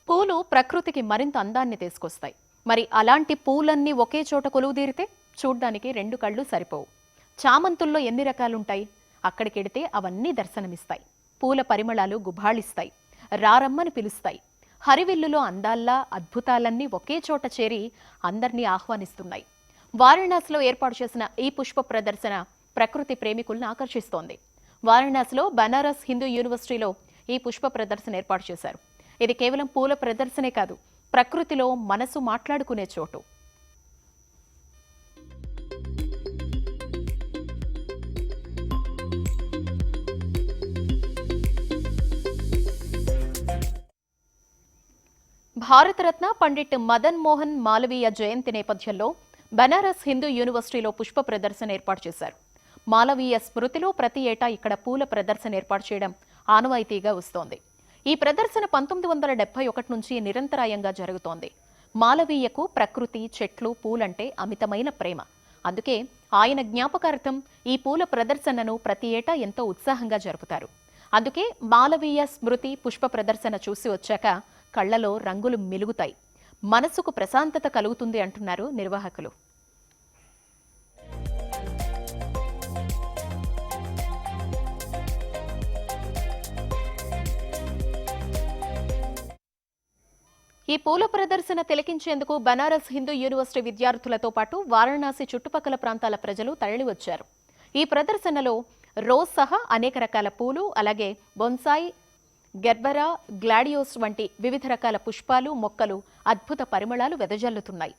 పూలు ప్రకృతికి మరింత అందాన్ని తీసుకొస్తాయి. మరి అలాంటి పూలన్నీ ఒకే చోట కొలువుదీరితే చూడ్డానికి రెండు కళ్ళు సరిపోవు. చామంతుల్లో ఎన్ని రకాలుంటాయి? అక్కడికెడితే అవన్నీ దర్శనమిస్తాయి. పూల పరిమళాలు గుబాళిస్తాయి, రారమ్మని పిలుస్తాయి. హరివిల్లులో అందాల్లా అద్భుతాలన్నీ ఒకే చోట చేరి అందర్నీ ఆహ్వానిస్తున్నాయి. వారణాసిలో ఏర్పాటు చేసిన ఈ పుష్ప ప్రదర్శన ప్రకృతి ప్రేమికులను ఆకర్షిస్తోంది. వారణాసిలో బనారస్ హిందూ యూనివర్సిటీలో ఈ పుష్ప ప్రదర్శన ఏర్పాటు చేశారు. ఇది కేవలం పూల ప్రదర్శనే కాదు, ప్రకృతిలో మనసు మాట్లాడుకునే చోటు. భారతరత్న పండిట్ మదన్ మోహన్ మాలవీయ జయంతి నేపథ్యంలో బనారస్ హిందూ యూనివర్సిటీలో పుష్ప ప్రదర్శన ఏర్పాటు చేశారు. మాలవీయ స్మృతిలో ప్రతి ఏటా ఇక్కడ పూల ప్రదర్శన ఏర్పాటు చేయడం ఆనవాయితీగా వస్తోంది. ఈ ప్రదర్శన 1971 నుంచి నిరంతరాయంగా జరుగుతోంది. మాలవీయకు ప్రకృతి, చెట్లు, పూలంటే అమితమైన ప్రేమ. అందుకే ఆయన జ్ఞాపకార్థం ఈ పూల ప్రదర్శనను ప్రతి ఏటా ఎంతో ఉత్సాహంగా జరుపుతారు. అందుకే మాలవీయ స్మృతి పుష్ప ప్రదర్శన చూసి వచ్చాక కళ్లలో రంగులు మిలుగుతాయి, మనసుకు ప్రశాంతత కలుగుతుంది అంటున్నారు నిర్వాహకులు. ఈ పూల ప్రదర్శన తిలకించేందుకు బనారస్ హిందూ యూనివర్సిటీ విద్యార్థులతో పాటు వారణాసి చుట్టుపక్కల ప్రాంతాల ప్రజలు తరలివచ్చారు. ఈ ప్రదర్శనలో రోజ్ సహా అనేక రకాల పూలు, అలాగే బొన్సాయి, గెర్బరా, గ్లాడియోస్ వంటి వివిధ రకాల పుష్పాలు, మొక్కలు అద్భుత పరిమళాలు వెదజల్లుతున్నాయి.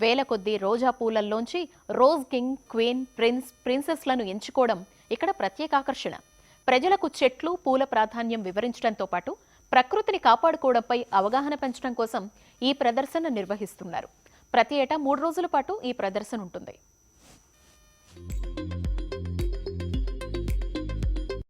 వేల కొద్దీ రోజా పూలల్లోంచి రోజ్ కింగ్, క్వీన్, ప్రిన్సెస్లను ఎంచుకోవడం ఇక్కడ ప్రత్యేక ఆకర్షణ. ప్రజలకు చెట్లు, పూల ప్రాధాన్యం వివరించడంతో పాటు ప్రకృతిని కాపాడుకోవడంపై అవగాహన పెంచడం కోసం ఈ ప్రదర్శన నిర్వహిస్తున్నారు. ప్రతి ఏటా 3 రోజుల పాటు ఈ ప్రదర్శన ఉంటుంది.